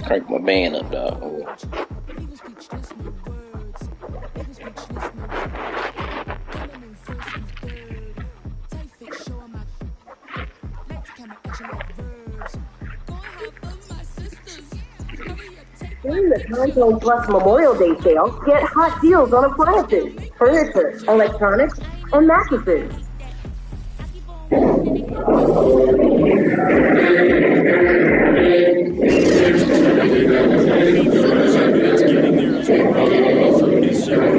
Crank my band up, dog. During the Conto Plus Memorial Day sale, get hot deals on appliances, furniture, electronics, and mattresses. It's getting there as we work our way through December.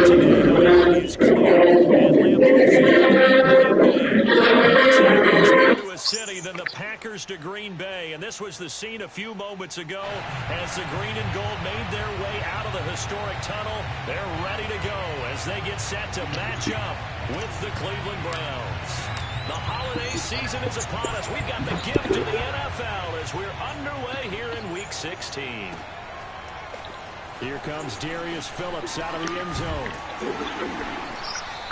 Today, the line is clear at Lambeau Field in Green Bay. A series more to a city than the Packers to Green Bay, and this was the scene a few moments ago as the green and gold made their way out of the historic tunnel. They're ready to go as they get set to match up with the Cleveland Browns. The holiday season is upon us. We've got the gift of the NFL as we're underway here in Week 16. Here comes Darius Phillips out of the end zone.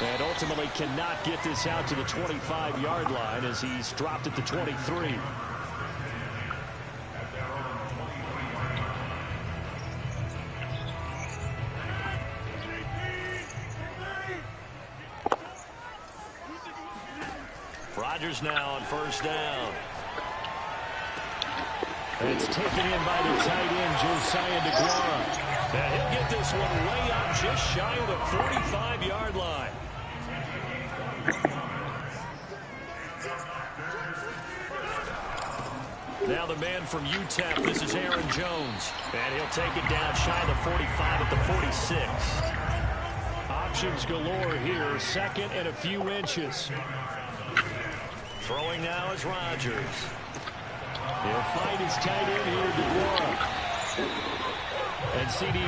And ultimately cannot get this out to the 25-yard line as he's dropped at the 23. Rodgers now on first down. It's taken in by the tight end, Josiah DeGuara. And he'll get this one way up just shy of the 45-yard line. Now the man from UTEP, this is Aaron Jones. And he'll take it down shy of the 45 at the 46. Options galore here, second and a few inches. Throwing now is Rodgers. He'll find his tight end here, DeGuara. And CD,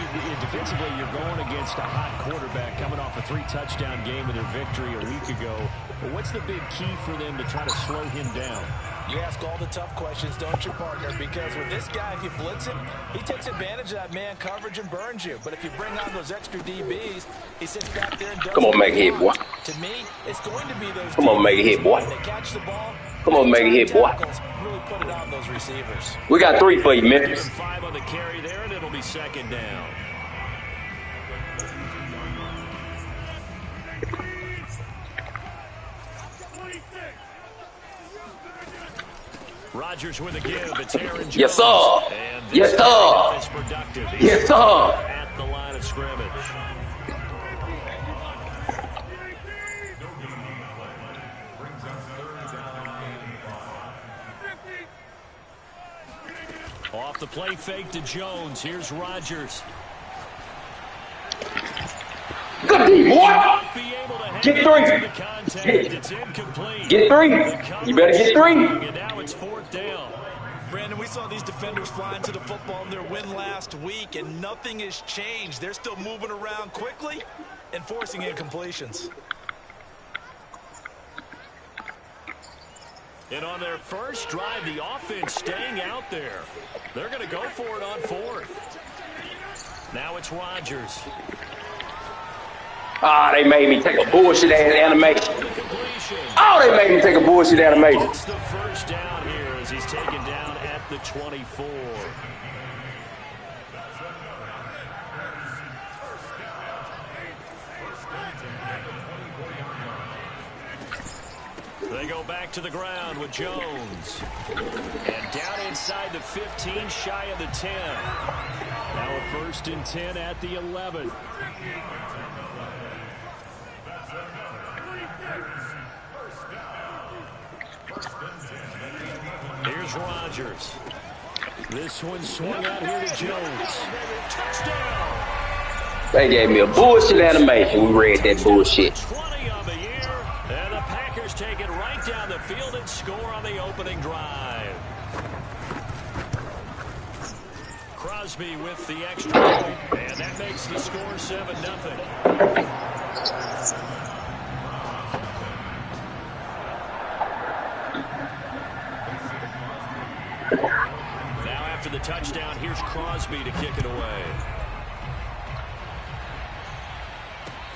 defensively, you're going against a hot quarterback coming off a 3-touchdown game with their victory a week ago. But what's the big key for them to try to slow him down? You ask all the tough questions, don't you, partner? Because with this guy, if you blitz him, he takes advantage of that man coverage and burns you. But if you bring on those extra DBs, he sits back there and does. Come on, make a hit, boy. To me, it's going to be those. Come on, make a hit, boy. They catch the ball. Come on, make a hit, boy. Really put it on those receivers. We got 3 for you, Memphis. 5 on the carry there, and it'll be second down. Rodgers with a give. It's Aaron Jones. Yes, sir. Yes, sir. Yes, sir. At the line of scrimmage. Off the play fake to Jones. Here's Rodgers. Good D, boy. Get 3. Get 3. You better get 3. And now it's fourth down. Brandon, we saw these defenders fly into the football in their win last week, and nothing has changed. They're still moving around quickly and forcing incompletions. And on their first drive, the offense staying out there. They're going to go for it on fourth. Now it's Rodgers. Ah, they made me take a bullshit ass animation. Oh, they made me take a bullshit animation. It's the first down here as he's taken down at the 24. They go back to the ground with Jones. And down inside the 15, shy of the 10. Now a first and 10 at the 11. Here's Rodgers. This one swung out here to Jones. Touchdown. They gave me a bullshit animation. We read that bullshit. 20 on the year, and the Packers take it right down the field and score on the opening drive. Crosby with the extra point, and that makes the score 7-0. Now after the touchdown, here's Crosby to kick it away.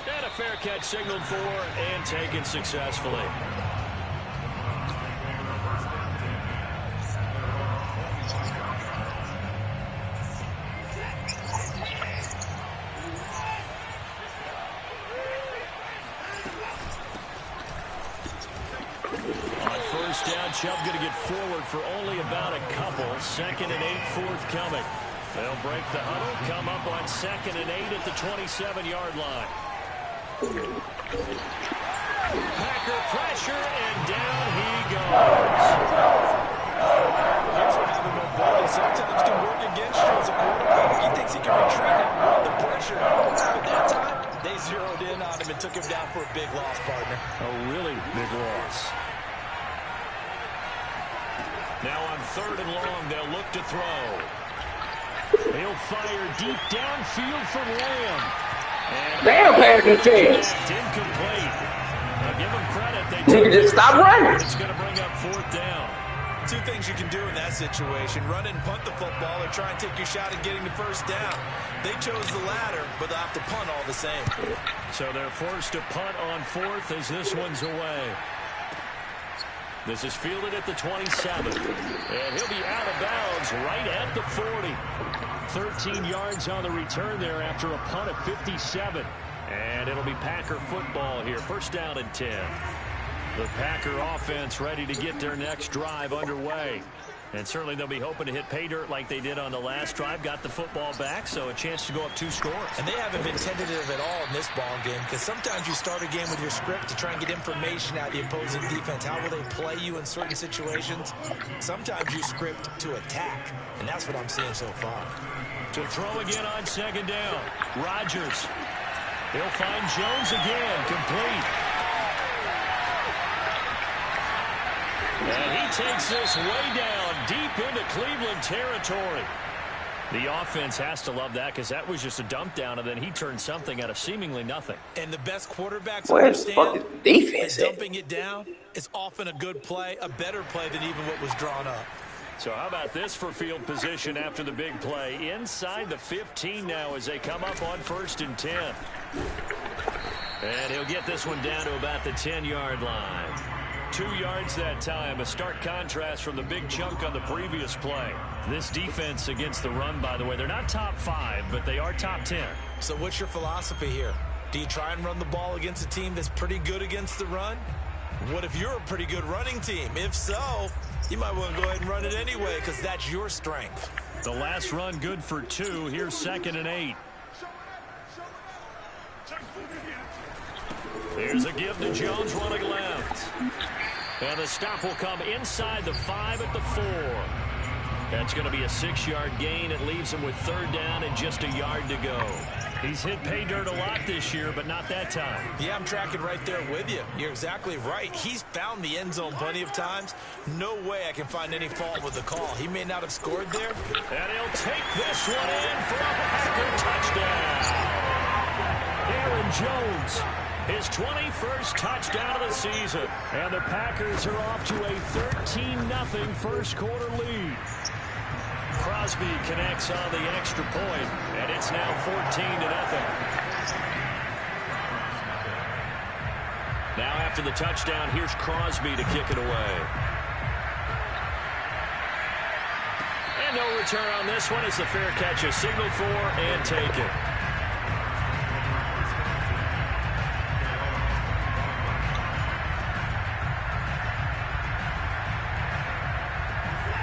And a fair catch signaled for and taken successfully. first down. Chubb going to get forward for only about a couple. 2nd and 8 forthcoming. They'll break the huddle, come up on 2nd and 8 at the 27-yard line. Packer pressure, and down he goes. Here's what having mobility sometimes can work against you as a quarterback. He thinks he can retreat and run the pressure. But that time, they zeroed in on him and took him down for a big loss, partner. A really big loss. Now on 3rd and long, they'll look to throw. He'll fire deep downfield from Lamb. Damn, Packers team. Incomplete. Now give them credit. They You can just stop running. It's going to bring up 4th down. Two things you can do in that situation. Run and punt the football or try and take your shot at getting the first down. They chose the latter, but they'll have to punt all the same. So they're forced to punt on 4th as this one's away. This is fielded at the 27. And he'll be out of bounds right at the 40. 13 yards on the return there after a punt of 57. And it'll be Packer football here. First down and 10. The Packer offense ready to get their next drive underway. And certainly they'll be hoping to hit pay dirt like they did on the last drive. Got the football back, so a chance to go up 2 scores. And they haven't been tentative at all in this ball game, because sometimes you start a game with your script to try and get information out of the opposing defense. How will they play you in certain situations? Sometimes you script to attack, and that's what I'm seeing so far. To throw again on 2nd down. Rodgers. He'll find Jones again. Complete. And he takes this way down deep into Cleveland territory. The offense has to love that, because that was just a dump down, and then he turned something out of seemingly nothing. And the best quarterbacks Where's the understand fucking defense that at? dumping it down is often a good play, a better play than even what was drawn up. So how about this for field position after the big play? Inside the 15 now as they come up on 1st and 10. And he'll get this one down to about the 10-yard line. 2 yards that time. A stark contrast from the big chunk on the previous play. This defense against the run, by the way, they're not top 5, but they are top 10. So what's your philosophy here? Do you try and run the ball against a team that's pretty good against the run? What if you're a pretty good running team? If so, you might want to go ahead and run it anyway, because that's your strength. The last run good for 2. Here's 2nd and 8. Here's a give to Jones running left. And the stop will come inside the 5 at the 4. That's going to be a 6-yard gain. It leaves him with 3rd down and just a yard to go. He's hit pay dirt a lot this year, but not that time. Yeah, I'm tracking right there with you. You're exactly right. He's found the end zone plenty of times. No way I can find any fault with the call. He may not have scored there. And he'll take this one in for a Packer touchdown. Aaron Jones, his 21st touchdown of the season. And the Packers are off to a 13-0 first quarter lead. Crosby connects on the extra point, and it's now 14-0. Now after the touchdown, here's Crosby to kick it away. And no return on this one as the fair catch is signaled for and taken.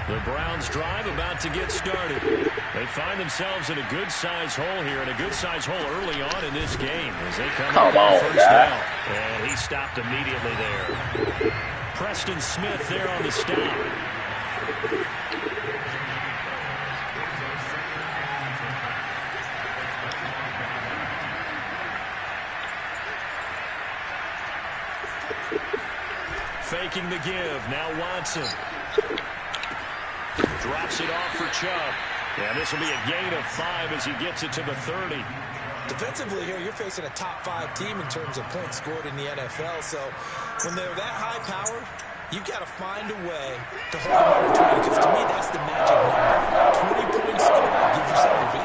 The Browns drive about to get started. They find themselves in a good-sized hole here, and a good-sized hole early on in this game as they come up on 1st down. And he stopped immediately there. Preston Smith there on the stop. Faking the give. Now Watson. Drops it off for Chubb. Yeah, this will be a gain of 5 as he gets it to the 30. Defensively here, you're facing a top 5 team in terms of points scored in the NFL. So when they're that high powered, you've got to find a way to hold them under 20. Because to me, that's the magic number. 20 points scored.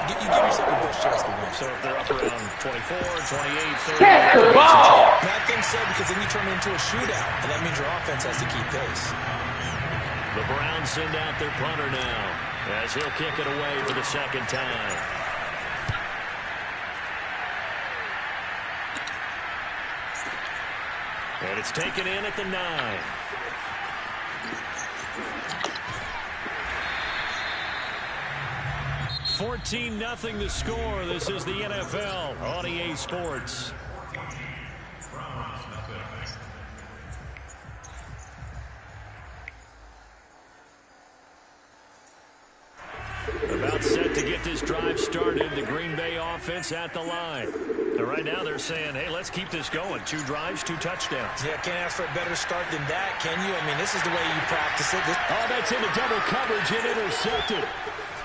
You give yourself a best chance to win. So if they're up around 24, 28, 30. Catch the ball! I think so, because then you turn it into a shootout. And that means your offense has to keep pace. The Browns send out their punter now as he'll kick it away for the 2nd time. And it's taken in at the 9. 14-0 the score. This is the NFL on EA Sports. About set to get this drive started. The Green Bay offense at the line. And right now they're saying, hey, let's keep this going. 2 drives, 2 touchdowns. Yeah, can't ask for a better start than that, can you? I mean, this is the way you practice it. Oh, that's into double coverage and intercepted.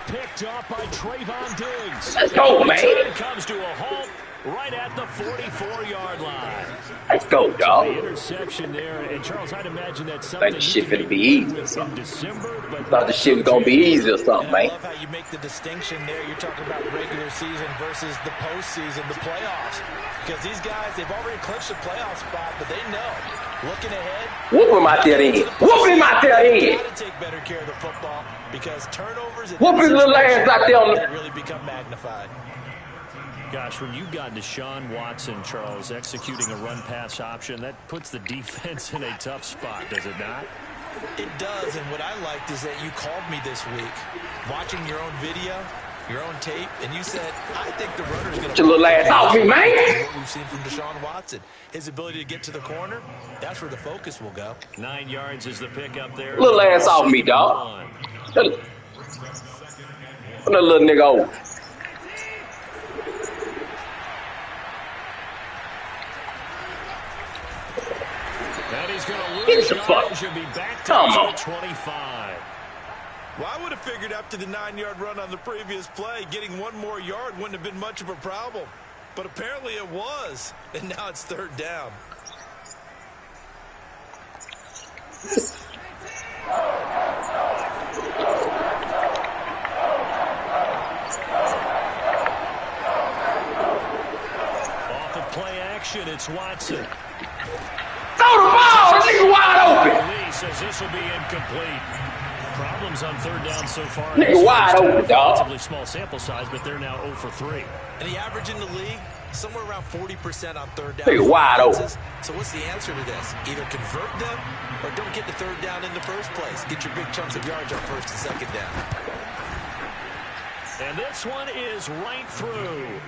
Picked off by Trayvon Diggs. Let's go, man. It comes to a halt right at the 44-yard line. Let's go, dog. The interception there. And, Charles, I'd imagine that's something Like the shit finna be easy or something. Thought the shit was going to be easy or something, man. I love how you make the distinction there. You're talking about regular season versus the postseason, the playoffs. Because these guys, they've already clinched the playoff spot, but they know. Looking ahead. Whoop him out there then. Whoop him out there then. Got to take better care of the football because turnovers Whoop his little ass out there on the... really become magnified. Gosh, when you've got Deshaun Watson, Charles, executing a run-pass option, that puts the defense in a tough spot, does it not? It does, and what I liked is that you called me this week, watching your own video, your own tape, and you said, I think the runner's going to... Get your little ass off me, man. What we've seen from Deshaun Watson. His ability to get to the corner, that's where the focus will go. 9 yards is the pickup there. Little ass off me, dog. Put that little nigga over. And he's going to Get lose the fuck. Be back to Come on. 25. Well, I would have figured after the 9-yard run on the previous play, getting 1 more yard wouldn't have been much of a problem. But apparently it was, and now it's 3rd down. Off of play action, it's Watson. Throw the ball. This nigga wide open. Lee says this will be incomplete. Problems on 3rd down so far. Nigga wide open, dog. Relatively small sample size, but they're now 0 for 3. And the average in the league, somewhere around 40% on 3rd down. Nigga wide open. So what's the answer to this? Either convert them or don't get the 3rd down in the first place. Get your big chunks of yards on 1st and 2nd down. And this one is right through.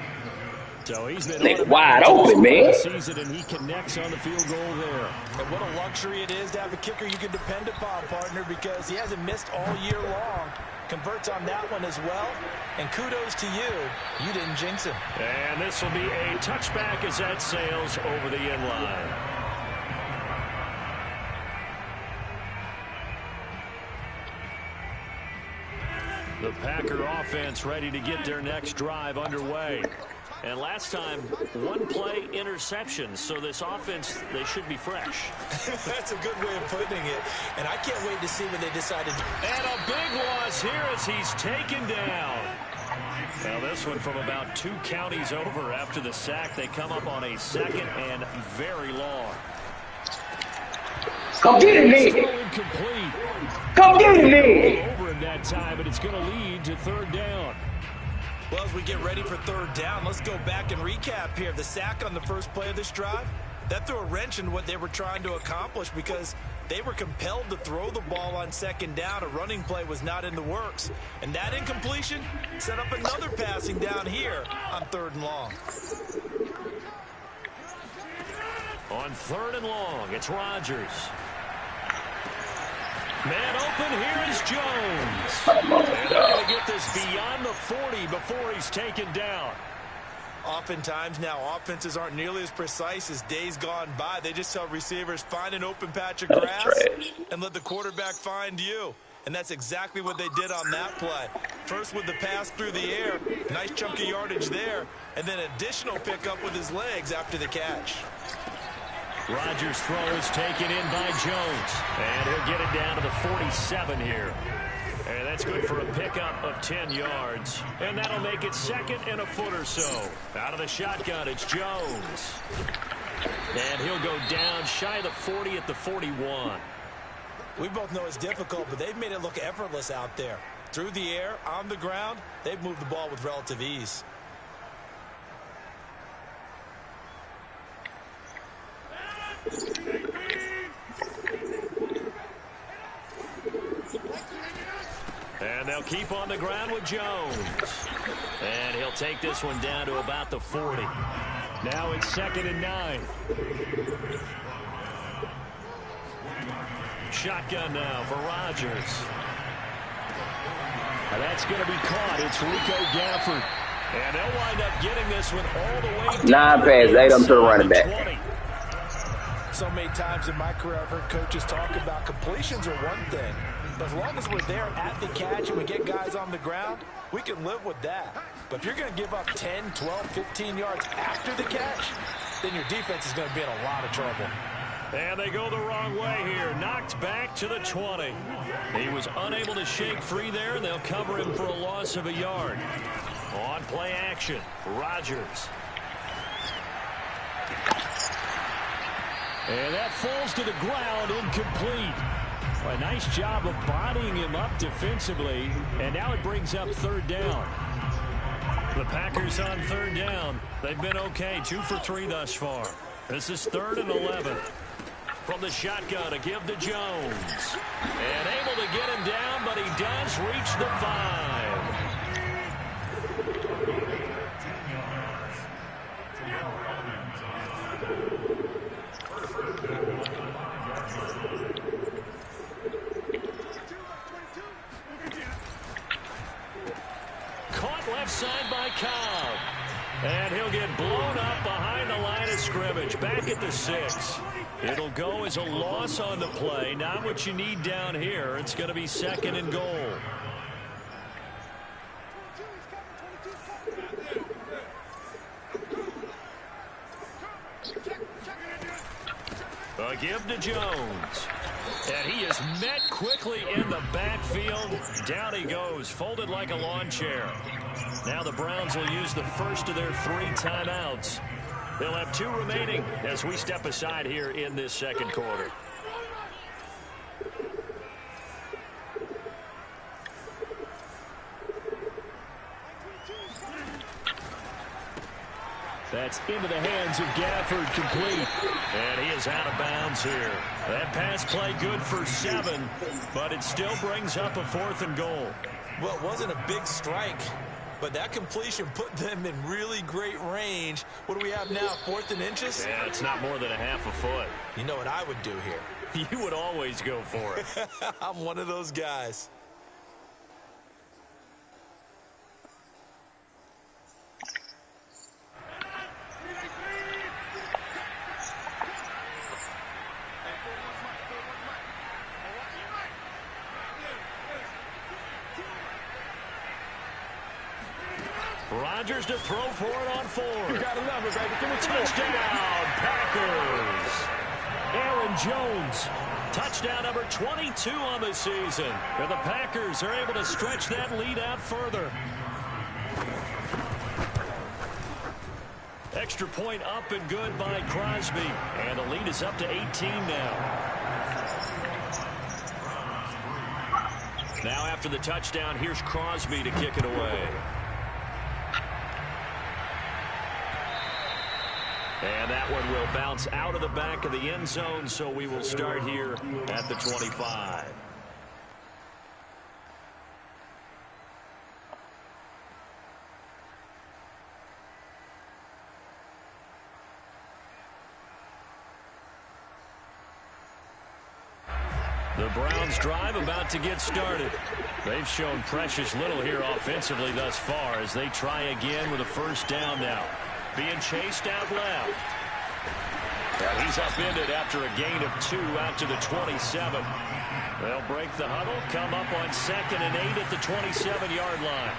So he's been Nigga wide open, man. Season, and he connects on the field goal there. And what a luxury it is to have a kicker you can depend upon, partner, because he hasn't missed all year long. Converts on that one as well. And kudos to you. You didn't jinx him. And this will be a touchback as that sails over the end line. The Packer offense ready to get their next drive underway. And last time, 1 play interception. So this offense, they should be fresh. That's a good way of putting it. And I can't wait to see what they decide to do. And a big loss here as he's taken down. Now this one from about 2 counties over after the sack. They come up on a 2nd and very long. Come get him, Still nigga. incomplete. Come get him, nigga. Over in that time, but it's going to lead to 3rd down. Well, as we get ready for 3rd down, let's go back and recap here. The sack on the first play of this drive, that threw a wrench in what they were trying to accomplish because they were compelled to throw the ball on 2nd down. A running play was not in the works. And that incompletion set up another passing down here on 3rd and long. On 3rd and long, it's Rodgers. Man open, here is Jones. And they're going to get this beyond the 40 before he's taken down. Oftentimes now, offenses aren't nearly as precise as days gone by. They just tell receivers, find an open patch of grass and let the quarterback find you. And that's exactly what they did on that play. First with the pass through the air, nice chunk of yardage there, and then additional pickup with his legs after the catch. Rodgers' throw is taken in by Jones. And he'll get it down to the 47 here. And that's good for a pickup of 10 yards. And that'll make it 2nd and a foot or so. Out of the shotgun, it's Jones. And he'll go down shy of the 40 at the 41. We both know it's difficult, but they've made it look effortless out there. Through the air, on the ground, they've moved the ball with relative ease. They'll keep on the ground with Jones. And he'll take this one down to about the 40. Now it's 2nd and 9. Shotgun now for Rodgers. And that's going to be caught. It's Rico Gafford. And they'll wind up getting this one all the way down. 9 passes, 8 of them to the running back. 20. So many times in my career I've heard coaches talk about completions are one thing. But as long as we're there at the catch and we get guys on the ground, we can live with that. But if you're going to give up 10, 12, 15 yards after the catch, then your defense is going to be in a lot of trouble. And they go the wrong way here. Knocked back to the 20. He was unable to shake free there, and they'll cover him for a loss of a yard. On play action, Rodgers. And that falls to the ground, incomplete. A nice job of bodying him up defensively, and now it brings up 3rd down. The Packers on 3rd down. They've been okay, 2 for 3 thus far. This is 3rd and 11. From the shotgun, a give to Jones. And able to get him down, but he does reach the 5. Caught left side by Cobb. And he'll get blown up behind the line of scrimmage. Back at the 6. It'll go as a loss on the play. Not what you need down here. It's going to be 2nd and goal. A give to Jones. And he is met quickly in the backfield. Down he goes, folded like a lawn chair. Now the Browns will use the first of their 3 timeouts. They'll have 2 remaining as we step aside here in this 2nd quarter. That's into the hands of Gafford, complete. And he is out of bounds here. That pass play good for 7, but it still brings up a 4th and goal. Well, it wasn't a big strike, but that completion put them in really great range. What do we have now, 4th and inches? Yeah, it's not more than a half a foot. You know what I would do here? You would always go for it. I'm one of those guys. Rodgers to throw for it on 4. You got a number, baby. Give me 2. Touchdown, Packers. Aaron Jones. Touchdown number 22 on the season. And the Packers are able to stretch that lead out further. Extra point up and good by Crosby. And the lead is up to 18 now. Now after the touchdown, here's Crosby to kick it away. And that one will bounce out of the back of the end zone, so we will start here at the 25. The Browns drive about to get started. They've shown precious little here offensively thus far as they try again with a 1st down now. Being chased out left. And he's upended after a gain of 2 out to the 27. They'll break the huddle, come up on 2nd and 8 at the 27-yard line.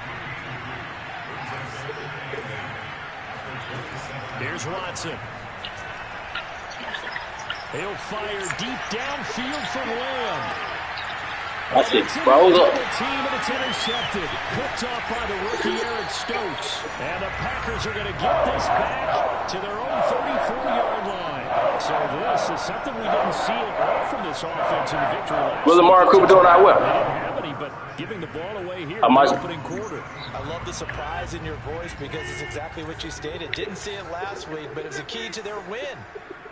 Here's Watson. He'll fire deep downfield from Lamb. That's it. Froze up. Team, and it's intercepted. Picked off by the rookie Eric Stokes. And the Packers are going to get this back to their own 34-yard line. So this is something we didn't see at all from this offense in the victory last What's Lamar Cooper doing out well? They didn't have any, but giving the ball away here in the opening quarter. I love the surprise in your voice because it's exactly what you stated. Didn't see it last week, but it was a key to their win.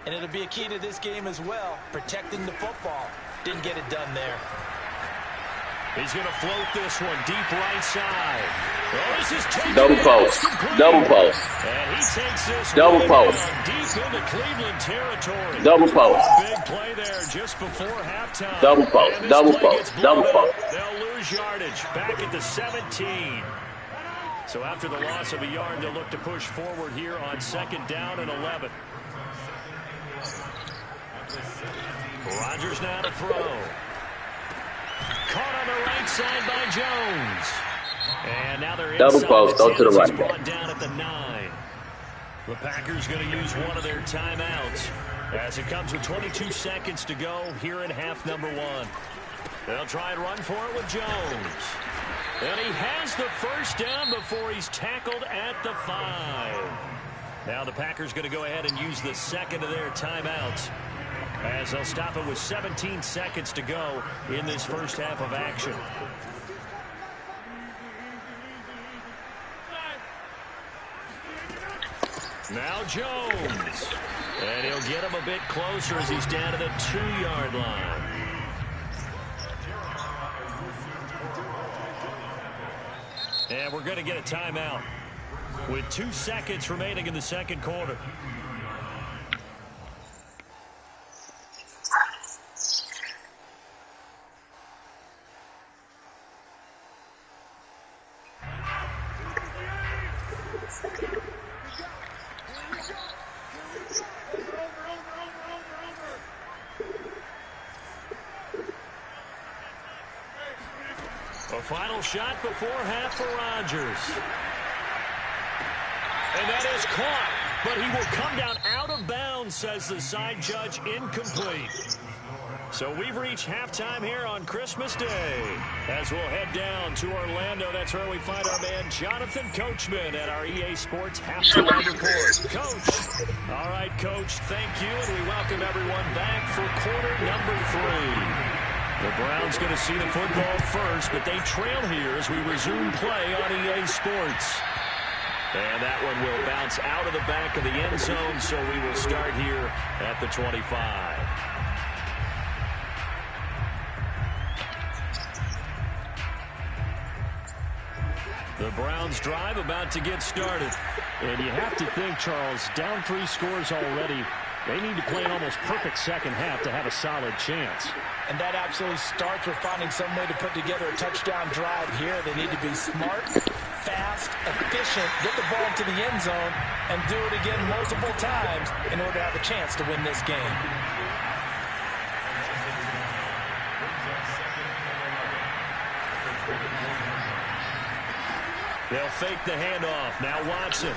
And it'll be a key to this game as well, protecting the football. Didn't get it done there. He's going to float this one deep right side. Oh, this is double post. Double post. And he takes this double post. Deep into Cleveland territory. Double post. Big play there just before halftime. Double post. Double post. Double post. They'll lose yardage back at the 17. So after the loss of a yard, they'll look to push forward here on 2nd down and 11. Rodgers now to throw. Caught on the right side by Jones. And now they're double post, go to the right. Brought down at the 9. The Packers going to use one of their timeouts as it comes with 22 seconds to go here in half number 1. They'll try and run for it with Jones. And he has the first down before he's tackled at the 5. Now the Packers going to go ahead and use the second of their timeouts as they'll stop it with 17 seconds to go in this first half of action. Now Jones. And he'll get him a bit closer as he's down to the 2-yard line. And we're going to get a timeout with 2 seconds remaining in the second quarter. A final shot before half for Rodgers. And that is caught, but he will come down out of bounds, says the side judge, incomplete. So we've reached halftime here on Christmas Day. As we'll head down to Orlando, that's where we find our man Jonathan Coachman at our EA Sports Halftime Report. Coach. All right, Coach, thank you, and we welcome everyone back for quarter number 3. The Browns going to see the football first, but they trail here as we resume play on EA Sports. And that one will bounce out of the back of the end zone, so we will start here at the 25. The Browns drive about to get started. And you have to think, Charles, down 3 scores already. They need to play an almost perfect second half to have a solid chance. And that absolutely starts with finding some way to put together a touchdown drive here. They need to be smart, fast, efficient, get the ball to the end zone, and do it again multiple times in order to have a chance to win this game. They'll fake the handoff. Now Watson.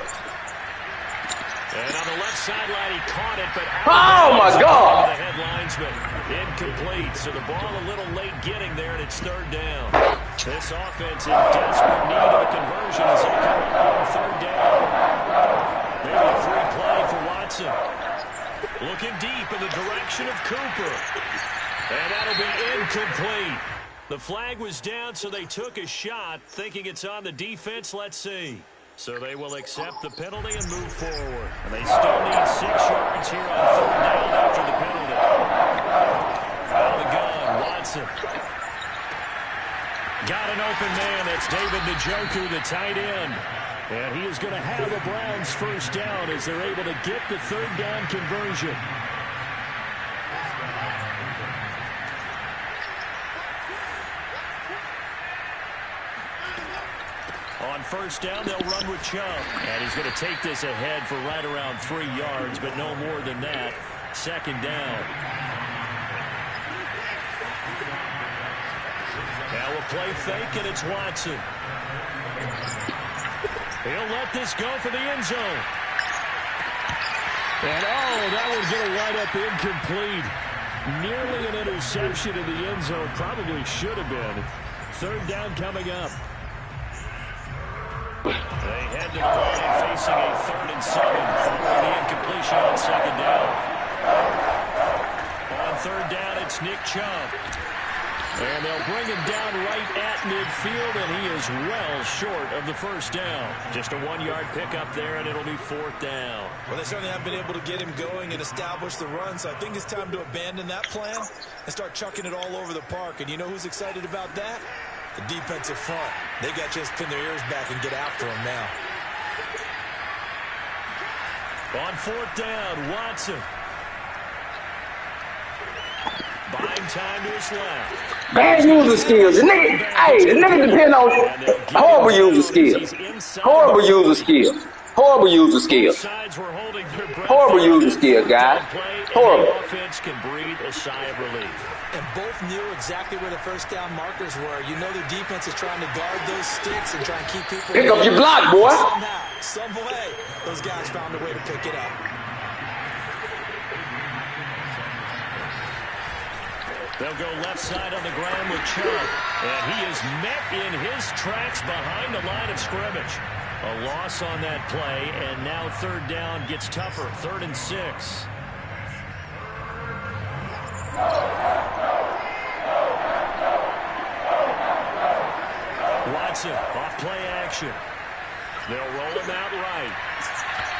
And on the left sideline, he caught it, but oh my God! The head linesman incomplete. So the ball a little late getting there, and it's 3rd down. This offense in desperate need of a conversion as they come up on 3rd down. Maybe a free play for Watson. Looking deep in the direction of Cooper. And that'll be incomplete. The flag was down, so they took a shot, thinking it's on the defense. Let's see. So they will accept the penalty and move forward. And they still need 6 yards here on 3rd down after the penalty. Out of the gun, Watson. Got an open man. That's David Njoku, the tight end. And he is going to have the Browns first down as they're able to get the 3rd down conversion. On first down, they'll run with Chubb. And he's going to take this ahead for right around 3 yards, but no more than that. 2nd down. Now we'll play fake, and it's Watson. He'll let this go for the end zone. And, that one's going to wind up incomplete. Nearly an interception in the end zone. Probably should have been. 3rd down coming up. They head to the line facing a 3rd and 7 following the incompletion on 2nd down. On 3rd down, it's Nick Chubb. And they'll bring him down right at midfield, and he is well short of the first down. Just a 1-yard pickup there, and it'll be 4th down. Well, they certainly have been able to get him going and establish the run, so I think it's time to abandon that plan and start chucking it all over the park. And you know who's excited about that? The defensive front. They got just pin their ears back and get after him now. On 4th down, Watson. Buying time to his left. Bad user skills. The nigga depend on horrible user skills. Horrible user skills. Horrible user skills. Horrible user skills, guys. Horrible. The offense can breathe a sigh of relief. And both knew exactly where the first down markers were. You know their defense is trying to guard those sticks and try and keep people. Pick up your block, boy. Somehow, some way, those guys found a way to pick it up. They'll go left side on the ground with Chubb. And he is met in his tracks behind the line of scrimmage. A loss on that play, and now 3rd down gets tougher. 3rd and 6. Watson, off play action. They'll roll him out right.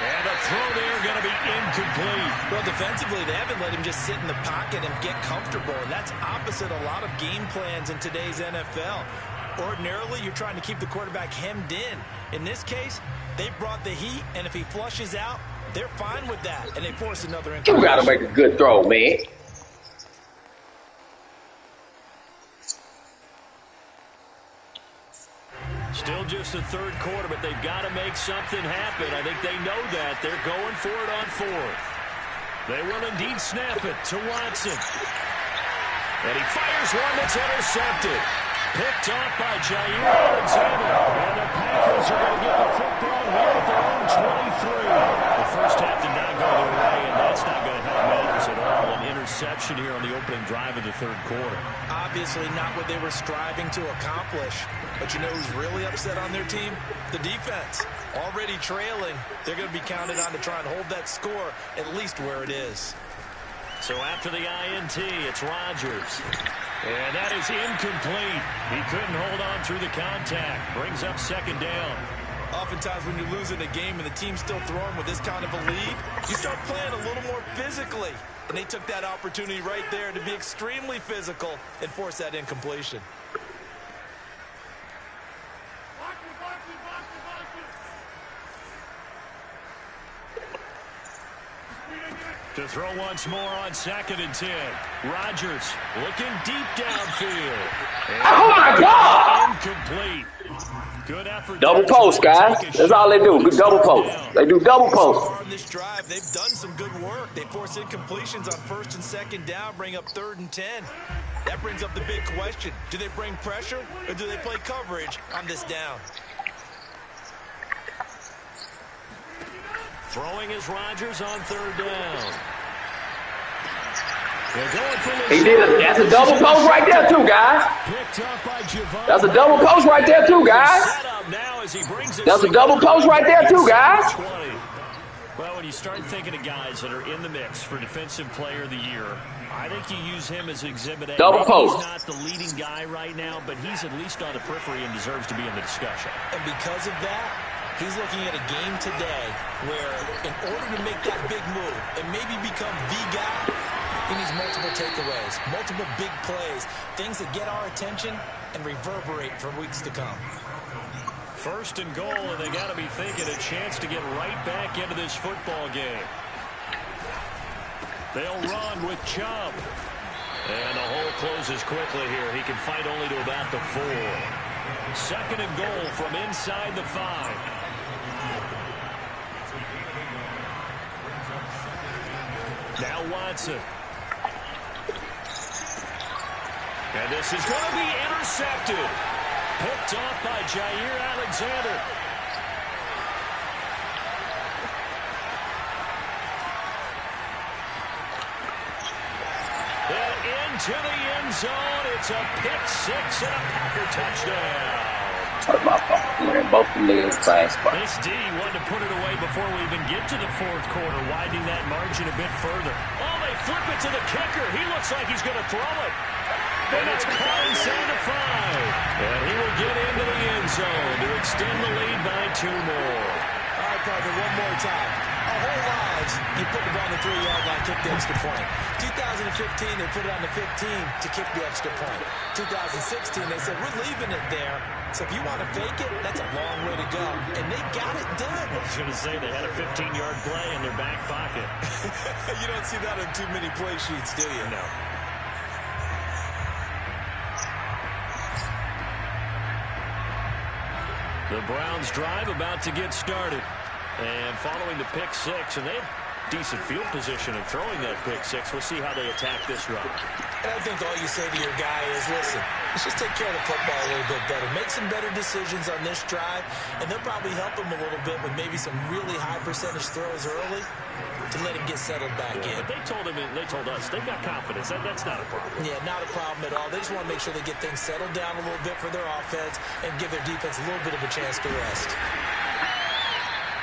And a throw there going to be incomplete. Well, defensively, they haven't let him just sit in the pocket and get comfortable. And that's opposite a lot of game plans in today's NFL. Ordinarily, you're trying to keep the quarterback hemmed in. In this case, they brought the heat, and if he flushes out, they're fine with that. And they force another incompletion. You got to make a good throw, man. Still just the 3rd quarter, but they've got to make something happen. I think they know that. They're going for it on 4th. They will indeed snap it to Watson. And he fires one that's intercepted. Picked off by Jair Alexander. And the Packers are going to get the football here at their own 23. The first half did not go their way, and that's not going to help matters at all. An interception here on the opening drive of the 3rd quarter. Obviously not what they were striving to accomplish. But you know who's really upset on their team? The defense. Already trailing. They're going to be counted on to try and hold that score at least where it is. So after the INT, it's Rodgers. And that is incomplete. He couldn't hold on through the contact. Brings up 2nd down. Oftentimes when you're losing a game and the team's still throwing with this kind of a lead, you start playing a little more physically. And they took that opportunity right there to be extremely physical and force that incompletion. To throw once more on 2nd and 10. Rodgers looking deep downfield. Oh, my God! Incomplete. Good effort. Double post, guys. That's all they do. Good double post. They do double post. On this drive, they've done some good work. They force incompletions on 1st and 2nd down, bring up 3rd and 10. That brings up the big question. Do they bring pressure or do they play coverage on this down? Throwing is Rodgers on 3rd down. He did it. That's a double post right there, too, guys. That's a double post right there, too, guys. That's a double post right there, too, guys. Well, when you start thinking of guys that are in the mix for Defensive Player of the Year, I think you use him as Exhibit A. Double post. He's not the leading guy right now, but he's at least on the periphery and deserves to be in the discussion. And because of that, he's looking at a game today where in order to make that big move and maybe become the guy, he needs multiple takeaways, multiple big plays, things that get our attention and reverberate for weeks to come. 1st and goal, and they got to be thinking a chance to get right back into this football game. They'll run with Chubb. And the hole closes quickly here. He can fight only to about the 4. 2nd and goal from inside the 5. Now Watson. And this is going to be intercepted. Picked off by Jair Alexander. And into the end zone. It's a pick 6 and a Packer touchdown. Both the legs fast. This D wanted to put it away before we even get to the 4th quarter, widening that margin a bit further. Oh, they flip it to the kicker. He looks like he's going to throw it. And it's caught inside the 5. And he will get into the end zone to extend the lead by 2 more. All right, partner, one more time. Our whole lives, you put the ball on the 3-yard line, kick the extra point. 2015, they put it on the 15 to kick the extra point. 2016, they said, we're leaving it there. So if you want to fake it, that's a long way to go. And they got it done. I was going to say, they had a 15-yard play in their back pocket. You don't see that on too many play sheets, do you? No. The Browns drive about to get started. And following the pick 6, and they have decent field position in throwing that pick 6. We'll see how they attack this drive. And I think all you say to your guy is, listen, let's just take care of the football a little bit better. Make some better decisions on this drive, and they'll probably help him a little bit with maybe some really high percentage throws early to let him get settled back in. But they told us, they've got confidence. That's not a problem. Yeah, not a problem at all. They just want to make sure they get things settled down a little bit for their offense and give their defense a little bit of a chance to rest.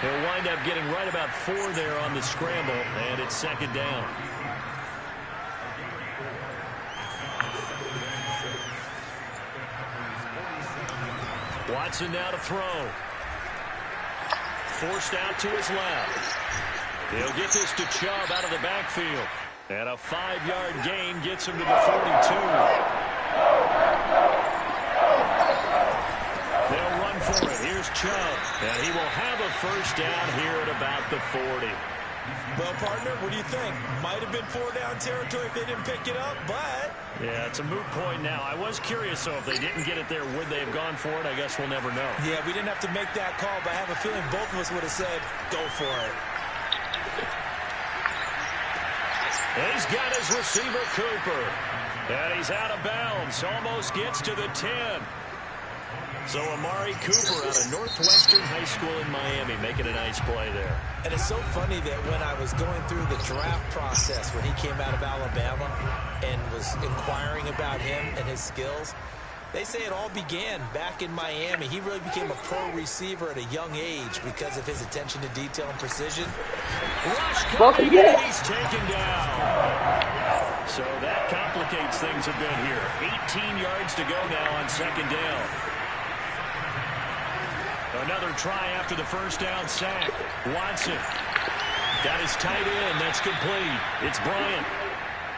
He'll wind up getting right about 4 there on the scramble, and it's 2nd down. Watson now to throw. Forced out to his left. He'll get this to Chubb out of the backfield. And a 5-yard gain gets him to the 42. They'll run for it. Here's Chubb. And he will have a first down here at about the 40. Well, partner, what do you think? Might have been 4-down territory if they didn't pick it up, but... Yeah, it's a moot point now. I was curious, so if they didn't get it there, would they have gone for it? I guess we'll never know. Yeah, we didn't have to make that call, but I have a feeling both of us would have said, go for it. He's got his receiver, Cooper. And he's out of bounds. Almost gets to the 10. So Amari Cooper out of Northwestern High School in Miami making a nice play there. And it's so funny that when I was going through the draft process when he came out of Alabama and was inquiring about him and his skills, they say it all began back in Miami. He really became a pro receiver at a young age because of his attention to detail and precision. Rush coming, and he's taken down. So that complicates things a bit here. 18 yards to go now on 2nd down. Another try after the first down sack. Watson got his tight end. That's complete. It's Bryant.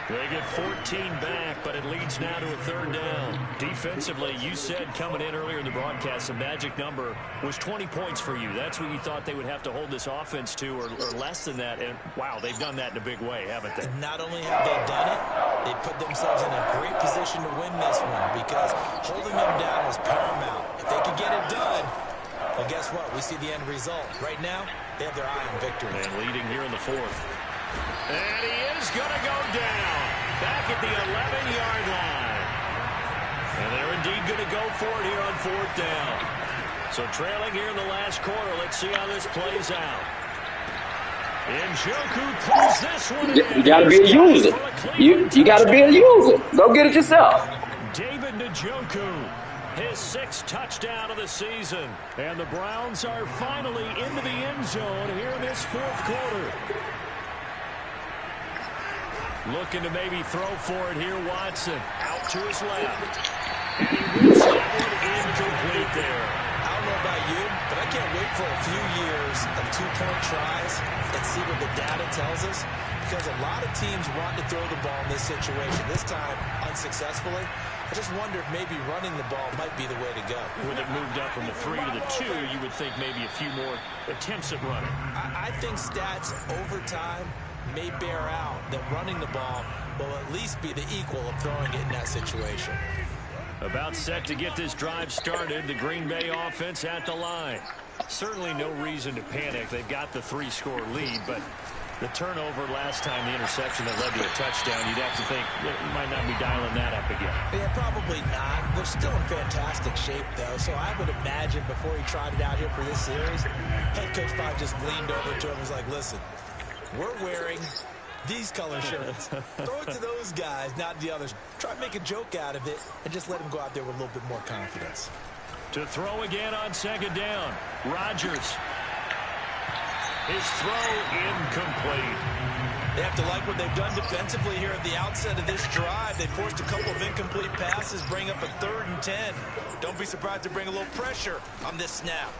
They get 14 back, but it leads now to a 3rd down. Defensively, you said coming in earlier in the broadcast, the magic number was 20 points for you. That's what you thought they would have to hold this offense to, or less than that. And, wow, they've done that in a big way, haven't they? Not only have they done it, they put themselves in a great position to win this one because holding them down was paramount. If they could get it done, well, guess what? We see the end result. Right now, they have their eye on victory. And leading here in the 4th. And he is going to go down back at the 11-yard line. And they're indeed going to go for it here on 4th down. So trailing here in the last quarter. Let's see how this plays out. Njoku pulls this one in. You got to be a user. You got to be a user. Go get it yourself. David Njoku. His 6th touchdown of the season. And the Browns are finally into the end zone here in this 4th quarter. Looking to maybe throw for it here, Watson. Out to his left. And he whips that one incomplete there. I don't know about you, but I can't wait for a few years of 2-point tries and see what the data tells us. Because a lot of teams want to throw the ball in this situation. This time, unsuccessfully. I just wonder if maybe running the ball might be the way to go. With it moved up from the 3 to the 2, you would think maybe a few more attempts at running. I think stats over time may bear out that running the ball will at least be the equal of throwing it in that situation. About set to get this drive started, the Green Bay offense at the line. Certainly no reason to panic. They've got the 3-score lead, but the turnover last time, the interception that led to a touchdown, you'd have to think you might not be dialing that up again. Yeah, probably not. They're still in fantastic shape, though, so I would imagine before he tried it out here for this series, head coach probably just leaned over to him and was like, listen, we're wearing these color shirts. Throw it to those guys, not the others. Try to make a joke out of it and just let him go out there with a little bit more confidence. To throw again on 2nd down, Rodgers. His throw incomplete. They have to like what they've done defensively here at the outset of this drive. They forced a couple of incomplete passes, bring up a 3rd and 10. Don't be surprised to bring a little pressure on this snap.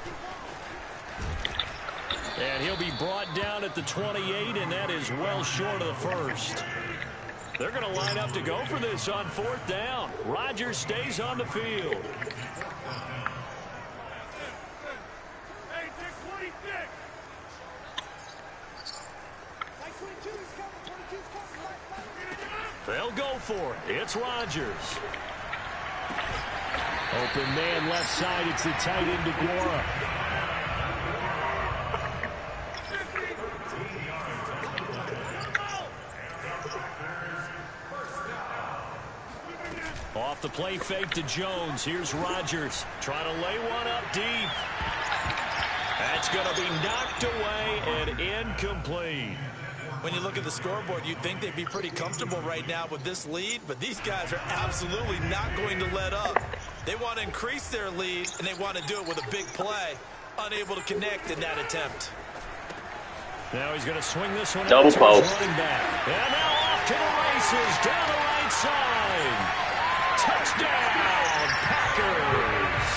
And he'll be brought down at the 28, and that is well short of the first. They're going to line up to go for this on 4th down. Rodgers stays on the field. They'll go for it. It's Rodgers. Open man left side. It's the tight end, DeGuara. Off the play fake to Jones. Here's Rodgers trying to lay one up deep. That's going to be knocked away and incomplete. When you look at the scoreboard, you'd think they'd be pretty comfortable right now with this lead, but these guys are absolutely not going to let up. They want to increase their lead, and they want to do it with a big play. Unable to connect in that attempt. Now he's going to swing this one double out to post. his running back. And now off to the races down the right side. Touchdown, Packers.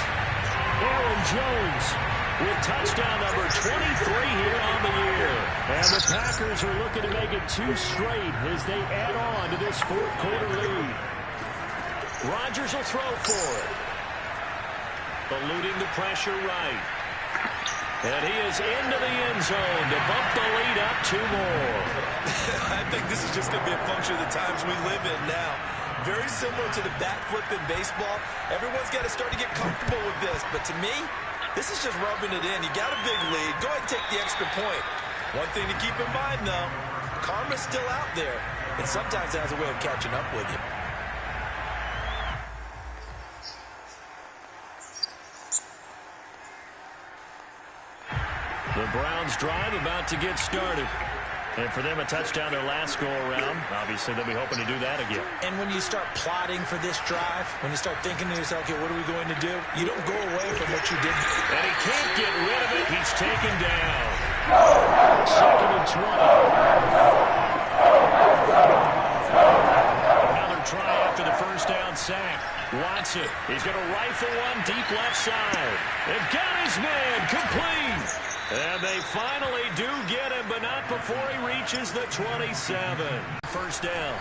Aaron Jones with touchdown number 23 here on the year. And the Packers are looking to make it 2 straight as they add on to this 4th quarter lead. Rodgers will throw for it. Eluding the pressure right. And he is into the end zone to bump the lead up 2 more. I think this is just going to be a function of the times we live in now. Very similar to the bat flip in baseball. Everyone's got to start to get comfortable with this. But to me, this is just rubbing it in. You got a big lead. Go ahead and take the extra point. One thing to keep in mind, though, karma's still out there. And sometimes it has a way of catching up with you. The Browns drive about to get started. And for them, a touchdown their last go-around. Obviously, they'll be hoping to do that again. And when you start plotting for this drive, when you start thinking to yourself, okay, what are we going to do? You don't go away from what you did. And he can't get rid of it. He's taken down. 2nd and 20. Another try after the first down sack. Watson, he's going to rifle one deep left side. And got his man complete. And they finally do get him, but not before he reaches the 27. First down.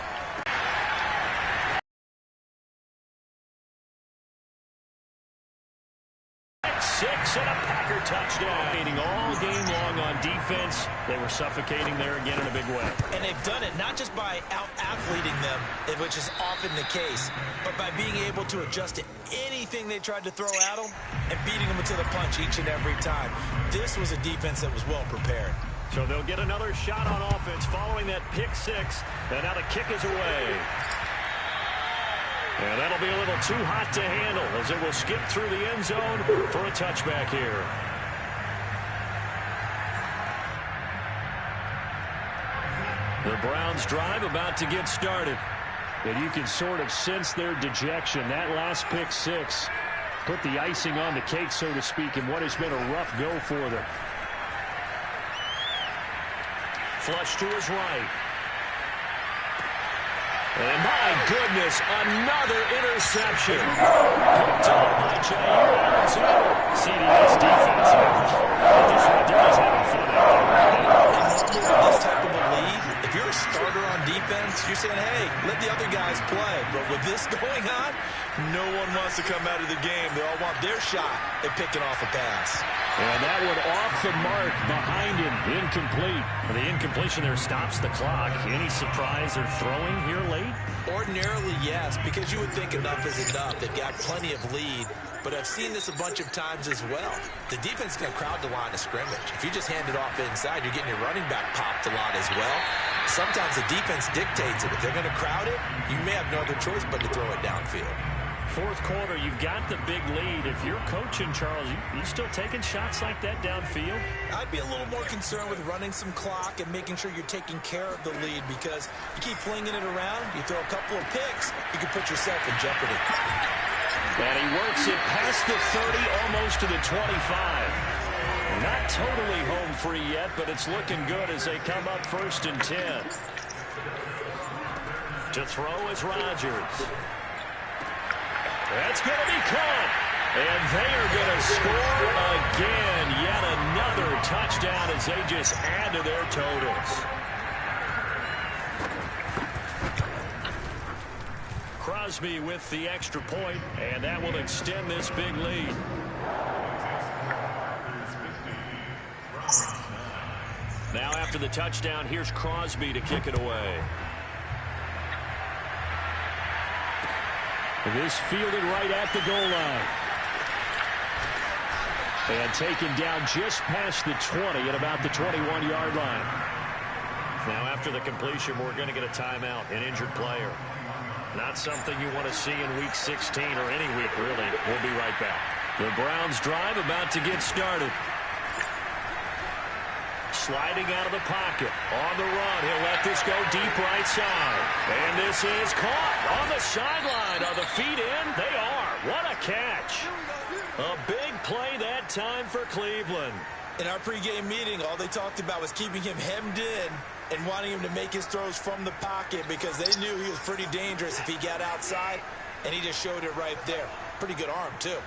6 and a Packer touchdown. All game long on defense. They were suffocating there again in a big way. And they've done it not just by out-athleting them, which is often the case, but by being able to adjust to anything they tried to throw at them and beating them to the punch each and every time. This was a defense that was well prepared. So they'll get another shot on offense following that pick 6. And now the kick is away. And that'll be a little too hot to handle as it will skip through the end zone for a touchback here. The Browns drive about to get started. And you can sort of sense their dejection. That last pick 6 put the icing on the cake, so to speak, in what has been a rough go for them. Flush to his right. And my goodness, another interception. Picked up by Jair Alexander. CDS defense. They're just having fun out there. And this type of a lead, if you're a starter on defense, you're saying, hey, let the other guys play. But with this going on, no one wants to come out of the game. They all want their shot at picking off a pass. And that one off the mark behind him. Incomplete. The incompletion there stops the clock. Any surprise they're throwing here late? Ordinarily, yes, because you would think enough is enough. They've got plenty of lead, but I've seen this a bunch of times as well. The defense can crowd the line of scrimmage. If you just hand it off inside, you're getting your running back popped a lot as well. Sometimes the defense dictates it. If they're going to crowd it, you may have no other choice but to throw it downfield. 4th quarter, you've got the big lead. If you're coaching, Charles, you still taking shots like that downfield? I'd be a little more concerned with running some clock and making sure you're taking care of the lead, because you keep flinging it around, you throw a couple of picks, you can put yourself in jeopardy. And he works it past the 30, almost to the 25. Not totally home free yet, but it's looking good as they come up 1st and 10. To throw is Rodgers. That's going to be caught. And they are going to score again. Yet another touchdown as they just add to their totals. Crosby with the extra point, and that will extend this big lead. Now after the touchdown, here's Crosby to kick it away. This fielded right at the goal line. And taken down just past the 20 at about the 21-yard line. Now after the completion, we're going to get a timeout, an injured player. Not something you want to see in Week 16 or any week, really. We'll be right back. The Browns drive about to get started. Sliding out of the pocket. On the run. He'll let this go deep right side. And this is caught on the sideline. Are the feet in? They are. What a catch. A big play that time for Cleveland. In our pregame meeting, all they talked about was keeping him hemmed in and wanting him to make his throws from the pocket because they knew he was pretty dangerous if he got outside, and he just showed it right there. Pretty good arm, too.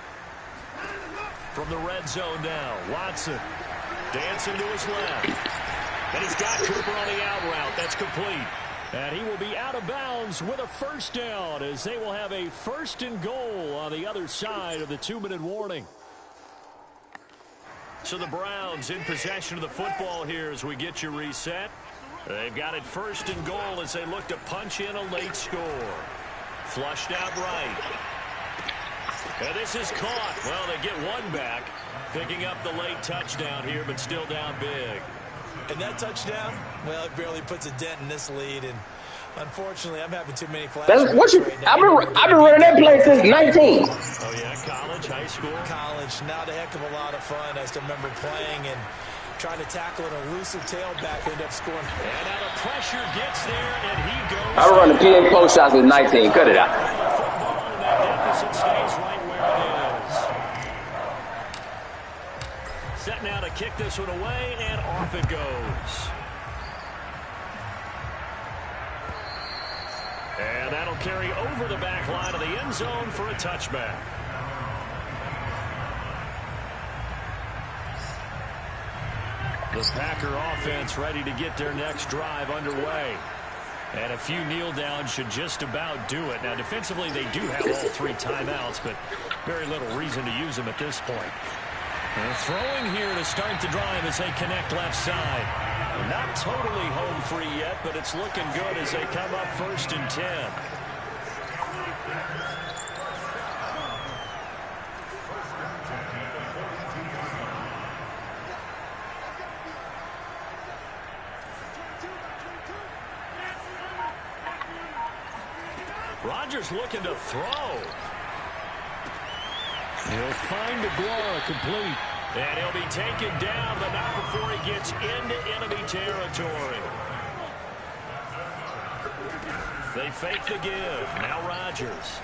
From the red zone now, Watson dancing to his left. And he's got Cooper on the out route. That's complete. And he will be out of bounds with a first down as they will have a 1st and goal on the other side of the 2-minute warning. So the Browns in possession of the football here as we get you reset. They've got it 1st and goal as they look to punch in a late score. Flushed out right. And this is caught. Well, they get one back, picking up the late touchdown here, but still down big. And that touchdown, well, it barely puts a dent in this lead. And unfortunately, I'm having too many flashbacks right now. I've been running that play since 19. Oh, yeah, college, high school? College, not a heck of a lot of fun. I still remember playing and trying to tackle an elusive tailback, end up scoring. And now the pressure gets there, and he goes. I run the PA post shots with 19. Cut it out. Football, and that deficit stays right where it is. Set now to kick this one away, and off it goes. And that'll carry over the back line of the end zone for a touchback. The Packer offense ready to get their next drive underway. And a few kneel downs should just about do it. Now, defensively, they do have all 3 timeouts, but very little reason to use them at this point. And throwing here to start the drive as they connect left side. Not totally home free yet, but it's looking good as they come up 1st and 10. Rodgers looking to throw. He'll find DeGuara complete. And he'll be taken down, but not before he gets into enemy territory. They fake the give. Now Rodgers.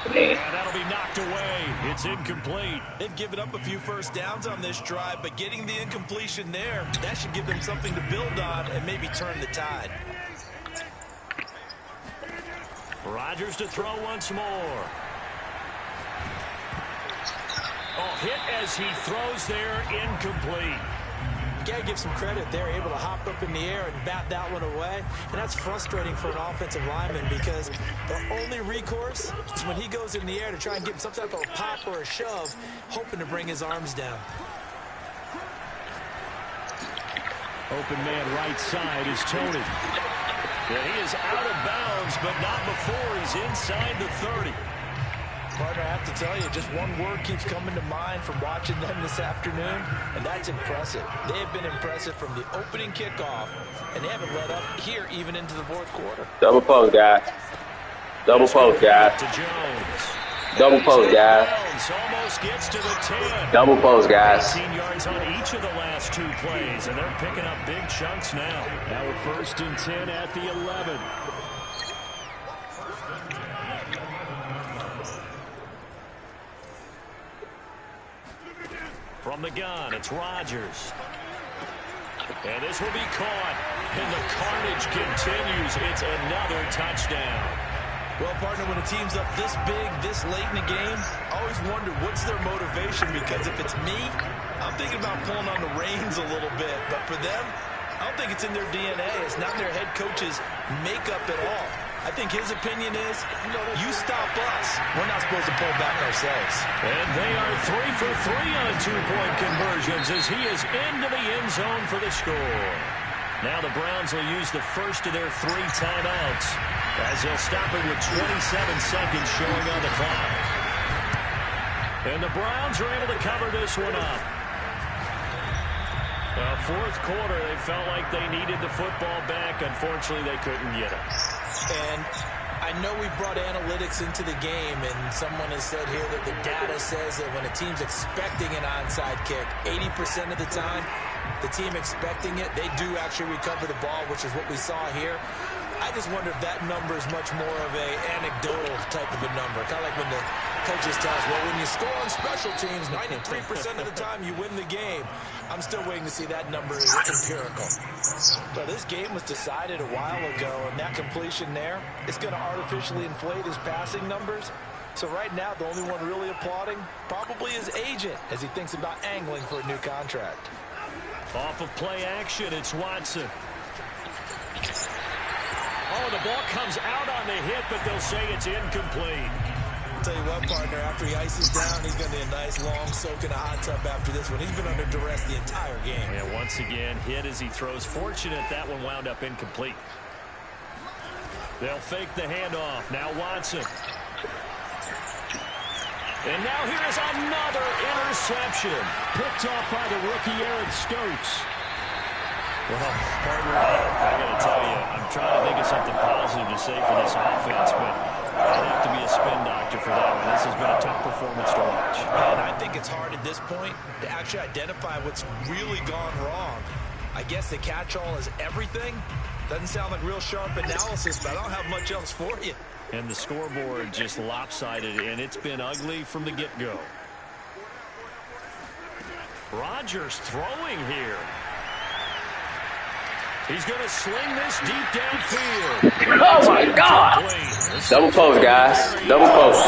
And that'll be knocked away. It's incomplete. They've given up a few first downs on this drive, but getting the incompletion there, that should give them something to build on and maybe turn the tide. Rodgers to throw once more. Oh, hit as he throws there, incomplete. You got to give some credit. They're able to hop up in the air and bat that one away. And that's frustrating for an offensive lineman because the only recourse is when he goes in the air to try and get some type of a pop or a shove, hoping to bring his arms down. Open man right side is Tony. And he is out of bounds, but not before he's inside the 30. Partner, I have to tell you, just one word keeps coming to mind from watching them this afternoon, and that's impressive. They have been impressive from the opening kickoff, and they haven't let up here even into the 4th quarter. Double post, guys. Double post, guys. To Jones. Double post, guys. Almost gets to the 10. Double post, guys. 18 yards on each of the last 2 plays, and they're picking up big chunks now. Now we're 1st and 10 at the 11. From the gun, it's Rodgers. And this will be caught. And the carnage continues. It's another touchdown. Well, partner, when a team's up this big, this late in the game, I always wonder what's their motivation, because if it's me, I'm thinking about pulling on the reins a little bit. But for them, I don't think it's in their DNA. It's not their head coach's makeup at all. I think his opinion is, you stop us, we're not supposed to pull back ourselves. And they are 3 for 3 on two-point conversions as he is into the end zone for the score. Now the Browns will use the first of their 3 timeouts as they'll stop it with 27 seconds showing on the clock. And the Browns are able to cover this one up. Fourth quarter, they felt like they needed the football back. Unfortunately, they couldn't get it. And I know we brought analytics into the game, and someone has said here that the data says that when a team's expecting an onside kick, 80% of the time, the team expecting it, they do actually recover the ball, which is what we saw here. I just wonder if that number is much more of a anecdotal type of a number. Kind of like when the coaches tell us, well, when you score on special teams, 93% of the time you win the game. I'm still waiting to see that number is empirical. But this game was decided a while ago, and that completion there, it's going to artificially inflate his passing numbers. So right now, the only one really applauding probably his agent as he thinks about angling for a new contract. Off of play action, it's Watson. Oh, the ball comes out on the hit, but they'll say it's incomplete. I'll tell you what, partner, after he ices down, he's going to be a nice long soak in a hot tub after this one. He's been under duress the entire game. Yeah, once again, hit as he throws. Fortunate that one wound up incomplete. They'll fake the handoff. Now Watson. And now here is another interception. Picked off by the rookie Aaron Stokes. Well, partner, I got to tell you, I'm trying to think of something positive to say for this offense, but I'd have to be a spin doctor for that one. This has been a tough performance to watch. And I think it's hard at this point to actually identify what's really gone wrong. I guess the catch-all is everything. Doesn't sound like real sharp analysis, but I don't have much else for you. And the scoreboard just lopsided, and it's been ugly from the get-go. Rodgers throwing here. He's going to sling this deep downfield. Oh, my God. Double post, guys. Double post.